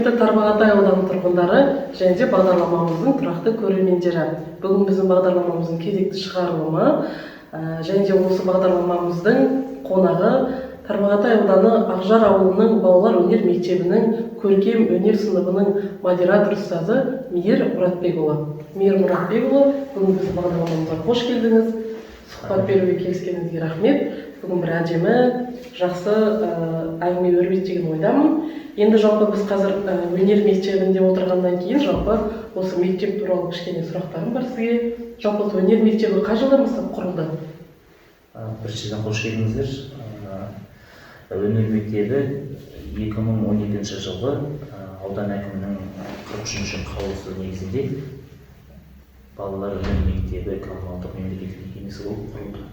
Құрметті Тарбағатай ауданы тұрғындары және де бағдарламамыздың тұрақты көрермендері. Бүгін біздің бағдарламамыздың кезекті шығарылымы және де осы бағдарламамыздың қонағы Тарбағатай ауданы Ақжар ауылының балалар өнер мектебінің көркем өнер сыныбының модератор ұстазы Мейір Мұратбекұлы. Мейір Мұратбекұлы, бүгін біздің бағдарламамызға қош келдіңіз. Сұхбат беруге келіскеніңізге рахмет. Бүгін бір әдемі, жақсы әңгіме өрбиді деген ойдамын. Енді жалпы біз қазір өнер мектебінде отырғаннан кейін жалпы осы мектеп туралы кішкене сұрақтарым бар сізге. Жалпы өнер мектебі қай жылдан бастап құрылды? Біріншіден қош келдіңіздер. Өнер мектебі 2012 жылғы аудан әкімінің 43-ші қаулысы негізінде балалар өнер мектебі коммуналдық мемлекеттік мекемесі болып құрылды.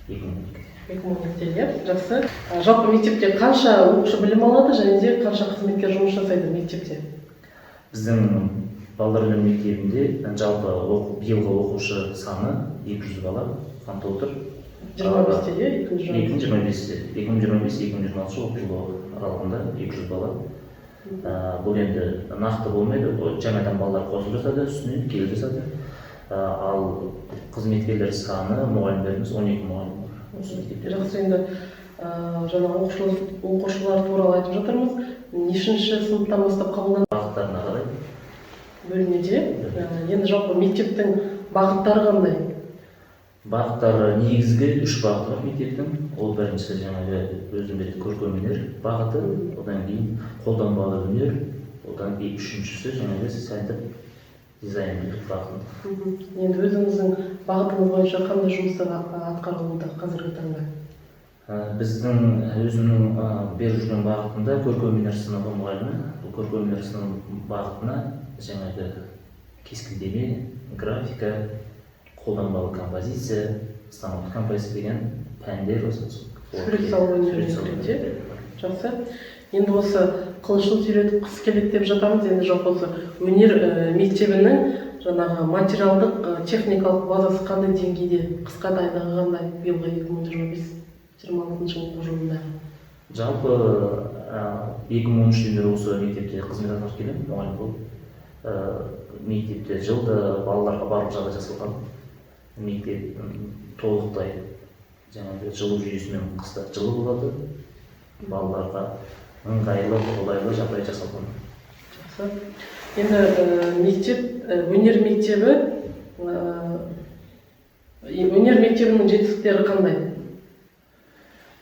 2012-де, жақсы. Жалпы мектепте қанша оқушы білім алады және де қанша қызметкер жұмыс жасайды мектепте? Біздің балалар өнер мектебінде жалпы биылғы оқушы саны 200 бала қамтып отыр. 25-те, 2025-2026 оқу жылы аралығында 200 бала. Бұл енді нақты болмайды, жаңадан балалар қосылып жасады, үстінен келіп жасады. Ал қызметкерлер саны, мұғалімдеріміз 12 мұғалім бар. Жақсы, енді жаңа оқушылар туралы айтып жатырмыз. Нешінші сыныптан бастап қабылданады? Бағыттарына қарай. Бөлмеде. Енді жалпы мектептің бағыттары қандай? Бағыттары негізгі 3 бағыты бар мектептің. Ол біріншісі жаңағы өзім көркем өнер бағыты, одан кейін қолданбалы өнер, одан кейін үшіншісі жаңағы сәндік дизайнерлік бағыты. Енді өзіңіздің бағытыңыз бойынша қандай жұмыстар атқарылуда қазіргі таңда? Біздің өзімнің беріп жүрген бағытында көркем өнер сыныбы мұғалімі. Бұл көркем өнер сыныбы бағытына жаңағы кескіндеме, графика, қолданбалы композиция, станок композиция деген пәндер осы. Сурет салу өнерінде. Жақсы. Енді осы қылышын сүйретіп қыс келеді деп жатамыз. Енді жалпы осы өнер мектебінің жаңағы материалдық техникалық базасы қандай деңгейде, қысқа дайындығы қандай биылғы 2025-2026 оқу жылында? Жалпы 2013-тен бері осы мектепте қызмет атқарып келемін, мұғалім болып. Мектепте жылда балаларға барлық жағдай жасалған. Мектеп толықтай жаңағы жылу жүйесімен қыста жылы болады. Балаларға ыңғайлы, қолайлы жағдай жасалған. Жақсы. Енді өнер мектебінің жетістіктері қандай?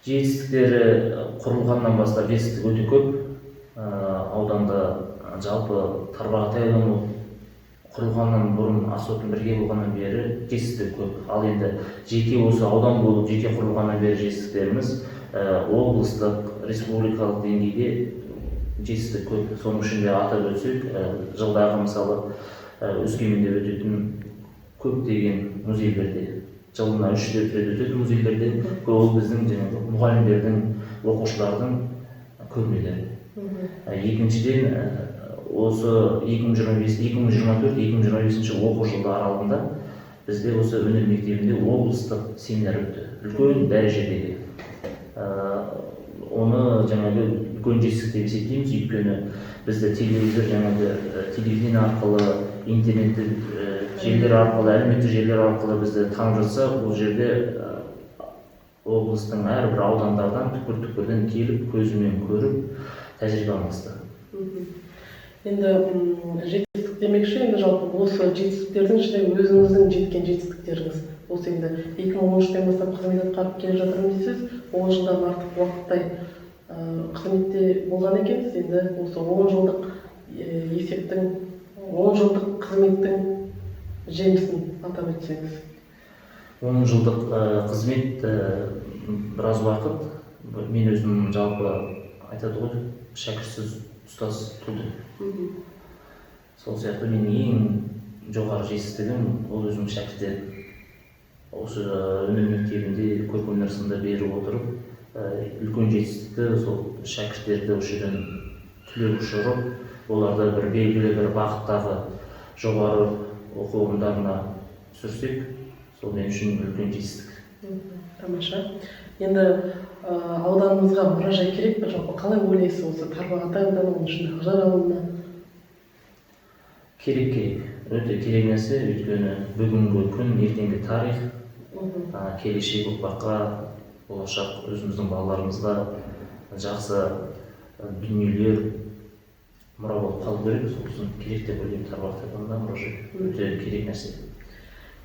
Жетістіктері құрылғаннан бастап жетістік өте көп. Ауданда жалпы Тарбағатай ауданы құрылғаннан бұрын Ақтоқтың бірге болғаннан бері жетістік көп. Ал енді жеке осы аудан болып жеке құрылғаннан бері жетістіктеріміз облыстық, республикалық деңгейде жетістік көп. Соның ішінде атап өтсек, жылдағы мысалы Өскеменде өтетін көптеген музейлерде, жылына 3 рет өтетін музейлерде ол біздің мұғалімдердің, оқушылардың көрмелері. Екіншіден, осы 2024-2025 оқу жылы аралығында бізде осы өнер мектебінде облыстық семинар өтті, үлкен дәрежедегі. Оны жаңағы үлкен жетістік деп есептейміз, өйткені бізді телевидение арқылы, интернеттік желілер арқылы, әлеуметтік желілер арқылы бізді танып жатса, бұл жерде облыстың әрбір аудандардан, түкпір-түкпірден келіп, көзімен көріп, тәжірибе алмасты. Енді жетістік демекші, енді жалпы осы жетістіктердің ішінде өзіңіздің жеткен жетістіктеріңіз. Осы енді 2013-тен бастап қызмет атқарып келе жатырмын дейсіз, 10 жылдан артық уақыттай қызметте болған екенсіз. Енді осы 10 жылдық есептің, 10 жылдық қызметтің жемісін атап өтсеңіз. 10 жылдық қызмет біраз уақыт. Мен өзім жалпы айтады ғой, шәкіртсіз ұстаз туды. Сол сияқты менің ең жоғары жетістігім ол өзім шәкірттерім. Осы өнер мектебінде көркем өнер сыныбында беріп отырып, үлкен жетістікті сол шәкірттерді осы жерден түлеп ұшырып, оларды бір белгілі бір бағыттағы жоғары оқу орындарына түсірсек, сол мен үшін үлкен жетістік. Тамаша. Енді ауданымызға мұражай керек пе, жалпы қалай ойлайсыз осы Тарбағатай ауданының ішінде Ақжар ауылына? Керек. Өте керек нәрсе, өйткені бүгінгі күн, ертеңгі тарих, келешек ұрпаққа, болашақ өзіміздің балаларымызға жақсы дүниелер мұра болып қалу керек. Сол үшін керек деп ойлаймын. Тарбағатай ауданында мұражай өте керек нәрсе.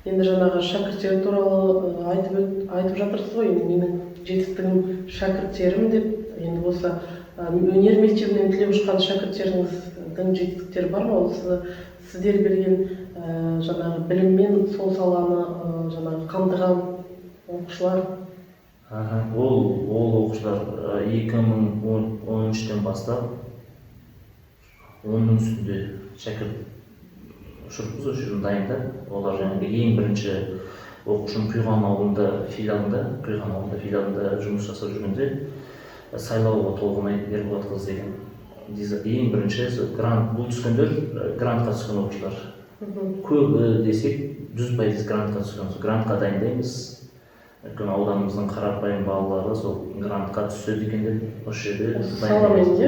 Енді жаңағы шәкірттер туралы айтып жатырсыз ғой, енді менің жетістігім шәкірттерім деп. Енді осы өнер мектебінен түлеп ұшқан шәкірттеріңіздің жетістіктері бар ма? Осы сіздер берген жаңағы біліммен сол саланы жаңағы қамтыған оқушылар? Ол оқушылар 2013-тен бастап 10-ның үстінде шәкірт ұшырыппыз, осы жылы дайындап. Олар жаңағы ең бірінші оқушым Құйған ауылында филиалында жұмыс жасап жүргенде Сайлауова Толғынай Ерболатқызы деген ең бірінші грант, бұл түскендер грантқа түскен оқушылар. Көбі десек 100% грантқа түскен. Грантқа дайындаймыз. Өйткені ауданымыздың қарапайым балалары сол грантқа түседі екен деп осы жерде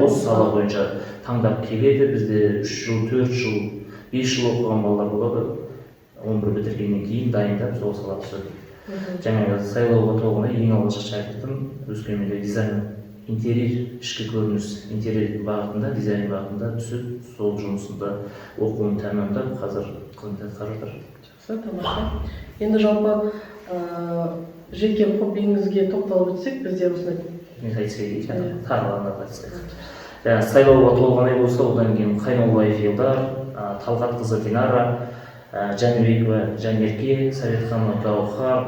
осы сала бойынша таңдап келеді. Бізде 3 жыл, 4 жыл, 5 жыл оқыған балалар болады. 11 бітіргеннен кейін дайындап сол салаға түседі. Жаңағы Сайлауова Толғынай ең алғашқы шәкіртім Өскеменде дизайн, интерьер, ішкі көрініс, интерьер бағытында, дизайн бағытында түсіп, сол жұмысында оқуын тәмамдап, қазір қызмет атқарып жатыр. Жақсы, тамаша. Енді жалпы жеке хоббиіңізге тоқталып өтсек, бізде осындай Тарбағатай айтсақ. Сайлауова Толғынай болса, одан кейін Қайнолбаев Елдар, Талғатқызы Динара, Жәнібекова Жанерке, Советханова Гаухар,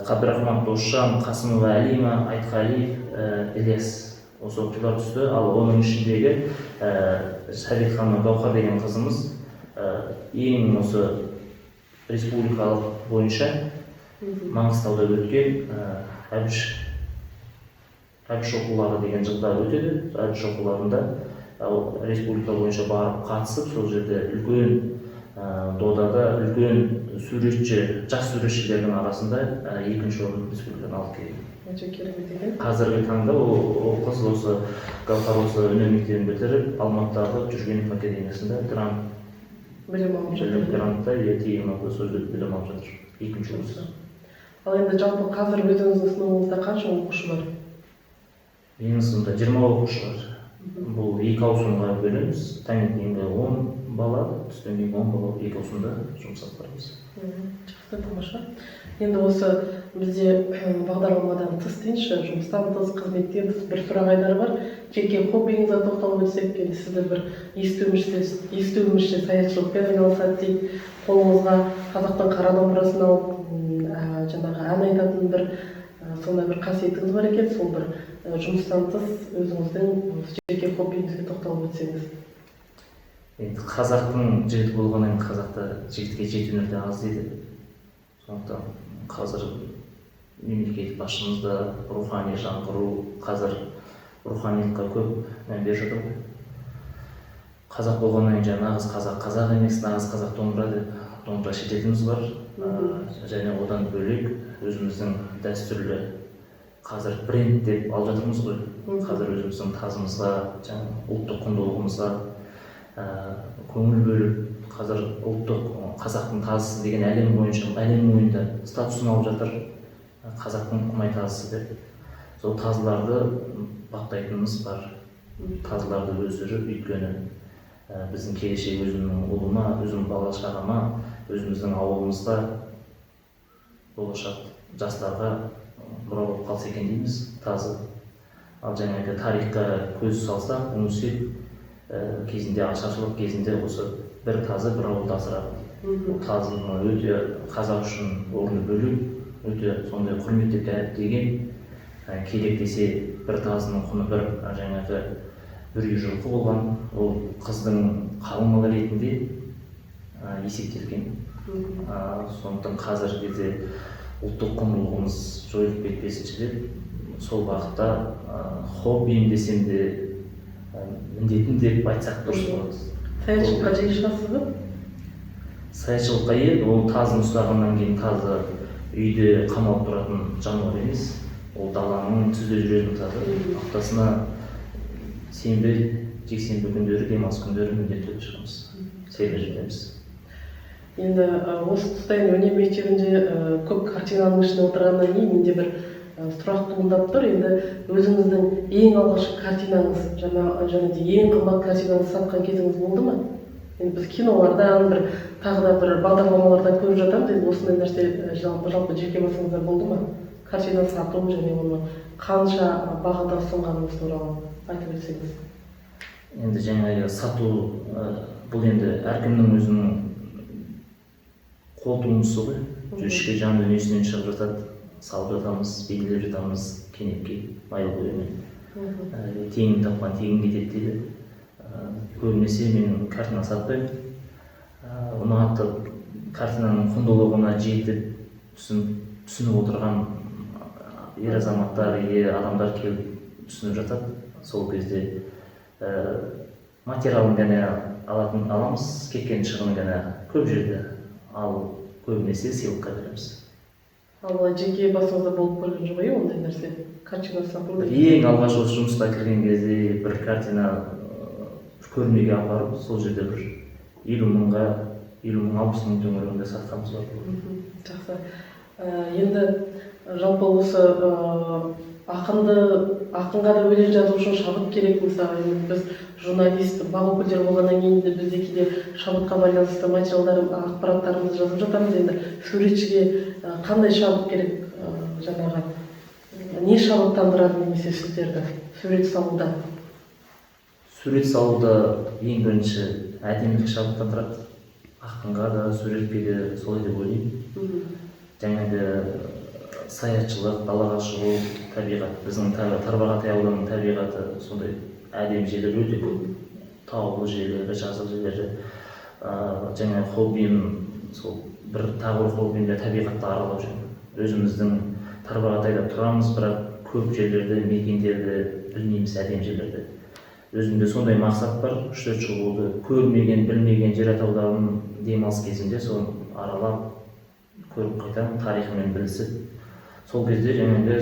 Қабдрахман Досжан, Қасымова Әлима, Айтқалиев Ілияс, осы оқушылар түсті. Ал оның ішіндегі Советханова Гаухар деген қызымыз ең осы республикалық бойынша Маңғыстауда өткен әбіш оқулары деген жылда өтеді. Әбіш оқуларында республика бойынша барып қатысып, сол жерде үлкен додада үлкен суретші, жас суретшілердің арасында екінші орын республикадан алып келген. Қазіргі таңда ол қыз осы Гаухар осы өнер мектебін бітіріп, Алматыдағы Жүргенов академиясында грантта тегін сөздік білім алып жатыр. Екінші орын. Ал енді жалпы қазір өзіңіздің сыныбыңызда қанша оқушы бар? Менің сыныбымда 20 оқушы бар. Бұл 2 ауысымға бөлеміз. Таңертеңгі 10 бала, түстен кейін 10 бала 2 ауысымда жұмыс атқарамыз. Жақсы, тамаша. Енді осы бізде бағдарламадан тыс дейінші, жұмыстан тыс, қызметтен тыс бір сұрақ айдары бар. Жеке хоббиіңізге тоқталып өтсек, енді сізді бір естуімізше саятшылықпен айналысады дейді. Қолыңызға қазақтың қара домбырасын алып, жаңағы ән айтатын бір сондай бір қасиетіңіз бар екен, сол бір жұмыстан тыс өзіңіздің жеке хоббиіңізге тоқталып өтсеңіз. Енді қазақтың жігіті болғаннан қазақта жігітке жету өнерде аз дейді. Сондықтан қазір мемлекет басшымызда рухани жаңғыру, қазір руханиятқа көп мән беріп жатыр ғой. Қазақ болғаннан кейін нағыз қазақ емес, нағыз қазақ домбыра шетеліміз бар. Және одан бөлек өзіміздің дәстүрлі қазір бренд деп алып жатырмыз ғой. Қазір өзіміздің тазымызға, ұлттық құндылығымызға көңіл бөліп, қазір ұлттық қазақтың тазысы деген әлем мойнында статусын алып жатыр. Қазақтың құмай тазысы деп. Сол тазыларды баптайтынымыз бар. Тазыларды өсіріп, өйткені біздің келешек өзімнің ұлыма, өзімнің бала-шағама, өзіміздің ауылымызға, болашақ жастарға мұра болып қалса екен дейміз, тазы. Ал жаңағы тарихқа көз салсақ, үңілсек, кезінде ашаршылық кезінде осы бір тазы бір ауылды асырады. Бұл тазының өте қазақ үшін орны бөлек, өте сондай құрметтеп дәріптеген, керек десе бір тазының құны бір үй жылқы болған, ол қыздың қалың малы ретінде есептелген. Сондықтан қазіргі кезде ұлттық құндылығымыз жойылып кетпесінші деп, сол бағытта хоббиім десем де міндетім деп айтсақ дұрыс болады. Саятшылыққа жиі шығасыз ба? саятшылыққа ие. Ол тазын ұстағаннан кейін тазы үйде қамалып тұратын жануар емес. Ол даланың түзде жүретін тазы. Аптасына сенбі, жексенбі күндері, демалыс күндері міндетті түрде шығамыз. Серуен жүреміз. Енді осы тұста өнер мектебінде көп картинаның ішінде отырғаннан кейін менде бір сұрақ туындап тұр. Енді өзіңіздің ең алғашқы картинаңыз, және де ең қымбат картинаңызды сатқан кезіңіз болды ма? Енді біз кинолардан, тағы да бір бағдарламалардан көріп жатамыз. Енді осындай нәрсе жалпы жеке басыңызда болды ма? Картина сату және оны қанша бағада ұсынғаныңыз туралы айтып өтсеңіз. Енді жаңағы сату бұл енді әркімнің өзінің қол туындысы ғой. Ішкі жан дүниесінен шығып жатады, салып жатамыз, белгілеп жатамыз кенепке, майлы бойымен. Тегін тапқан тегін кетеді дейді. Көбінесе мен картина сатпаймын. Ұнатты картинаның құндылығына жетіп түсініп отырған ер азаматтар, адамдар келіп түсініп жатады. Сол кезде материалын ғана аламыз, кеткен шығынын ғана көп жерде, ал көбінесе сыйлыққа береміз. Ал жеке басыңызда болып көрген жоқ ондай нәрсе? Картина сатуды? Ең алғаш осы жұмысқа кірген кезде бір картина көрмеге апарып, сол жерде бір 50 мыңға, 60 мың төңірегінде сатқанымыз бар. Жақсы. Енді жалпы осы ақынға да өлең жазу үшін шабыт керек. Мысалы, біз журналист, бақ өкілдері болғаннан кейін де бізде кейде шабытқа байланысты ақпараттарымызды жазып жатамыз. Енді суретшіге қандай шабыт керек? Жаңағы не шабыттандырады немесе сіздерді сурет салуда? Сурет салуда ең бірінші әдемілік шабыттандырады. Ақынға да, суретке де солай деп ойлаймын. Жаңағы саятшылық, далаға шығу, табиғат. Біздің Тарбағатай ауданының табиғаты сондай әдемі жерлер өте көп. Таулы жерлері, жазық жерлері. Жаңағы хоббиім, сол тағы бір хоббиім де табиғатты аралау жүрмін. Өзіміздің Тарбағатайда тұрамыз, бірақ көп жерлерді, мекендерді білмейміз, әдемі жерлерді. Өзімде сондай мақсат бар. 3-4 жыл болды. Көрмеген, білмеген жер атауларын демалыс кезінде соны аралап, көріп қайтамын, тарихымен білісіп. Сол кезде жаңағы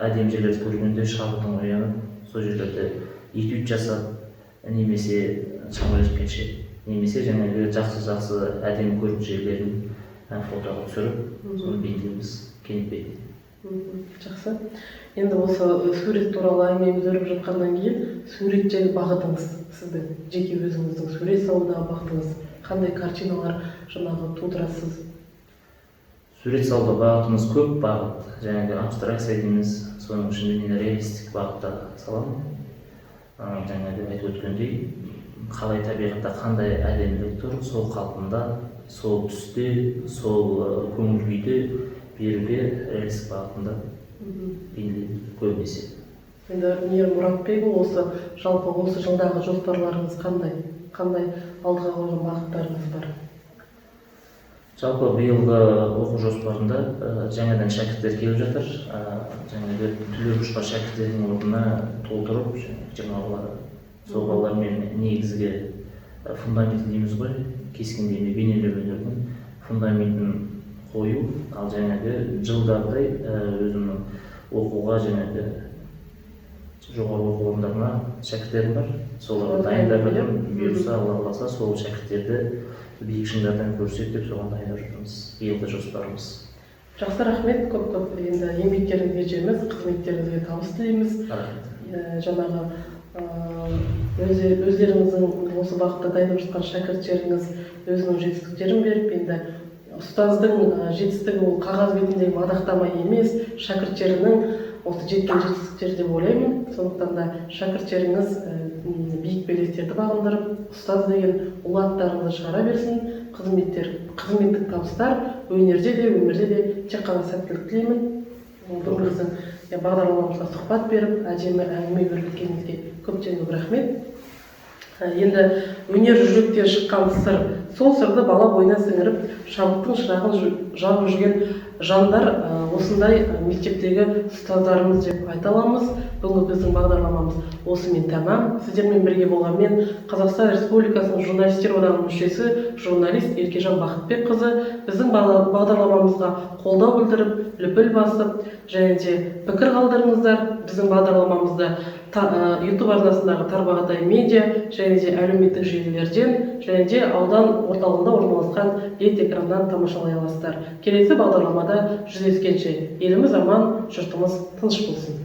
әдемі жерлерді көргенде шабытым оянып, сол жерлерде этюд жасап, немесе шамалы жеткенше, немесе жаңағы жақсы әдемі көріп жерлерін фотоға түсіріп, соны бейнелейміз кенеппен. Жақсы. Енді осы сурет туралы әңгімеміз өріп жатқаннан кейін, суреттегі бағытыңыз, сіздің жеке өзіңіздің сурет салудағы бағытыңыз, қандай картиналар тудырасыз? Сурет салуда бағытымыз көп бағыт. Жаңағы абстракция дейміз, соның ішінде реалистік бағытта саламын. Жаңағы айтып өткендей, қалай табиғатта қандай әдемілік тұр, сол қалпында, сол түсте, сол көңіл күйде беруге реалистік бағытында бейнелеймін көбінесе. Енді Мейір Мұратбекұлы, жалпы осы жылдағы жоспарларыңыз қандай алдыға қойған бағыттарыңыз бар? Жалпы биылғы оқу жоспарында жаңадан шәкірттер келіп жатыр. Жаңағы түлеп ұшқан шәкірттердің орнына толтырып, жаңағылар сол балалармен негізгі фундамент дейміз ғой, кескіндеме бейнелеу өнерінің фундаментін қою. Ал жаңағы жылдағыдай өзімнің оқуға жаңағы жоғары оқу орындарына шәкірттерім бар. Соларды дайындап жатырмын. Бұйырса, Алла қаласа, сол шәкірттерді биік шыңдардан көрсек деп соған дайындап жатырмыз. Биылғы жоспарымыз. Жақсы, рахмет. Көп енді еңбектеріңізге жеміз, қызметтеріңізге табыс тілейміз. Жаңағы өздеріңіздің осы бағытта дайындап жатқан шәкірттеріңіз өзінің жетістіктерін беріп, енді ұстаздың жетістігі ол қағаз бетіндегі мадақтама емес, шәкірттерінің осы жеткен жетістіктері деп ойлаймын. Сондықтан да шәкірттеріңіз биік белестерді бағындырып, ұстаз деген ұлы аттарыңызды шығара берсін. Қызметтік табыстар өнерде де, өмірде де тек қана сәттілік тілеймін. Бүгінгі бағдарламамызға сұхбат беріп, әдемі әңгіме өрбіткеніңізге көптен көп рахмет. Енді өнер жүректен шыққан сыр сол сырды бала бойына сіңіріп, шабыттың шырағын жағып жүрген жандар осындай мектептегі ұстаздарымыз деп айта аламыз. Бүгінгі біздің бағдарламамыз осымен тәмам. Сіздермен бірге болған мен Қазақстан Республикасының журналистер одағының мүшесі, журналист Еркежан Бақытбекқызы. Біздің бағдарламамызға қолдау білдіріп, лүпіл басып, және де пікір қалдырыңыздар. Біздің бағдарламамызды YouTube арнасындағы Тарбағатай медиа және де әлеуметтік желілерден және де аудан орталығында орналасқан лед экраннан тамашалай аласыздар. Келесі бағдарламада жүздескенше еліміз аман, жұртымыз тыныш болсын.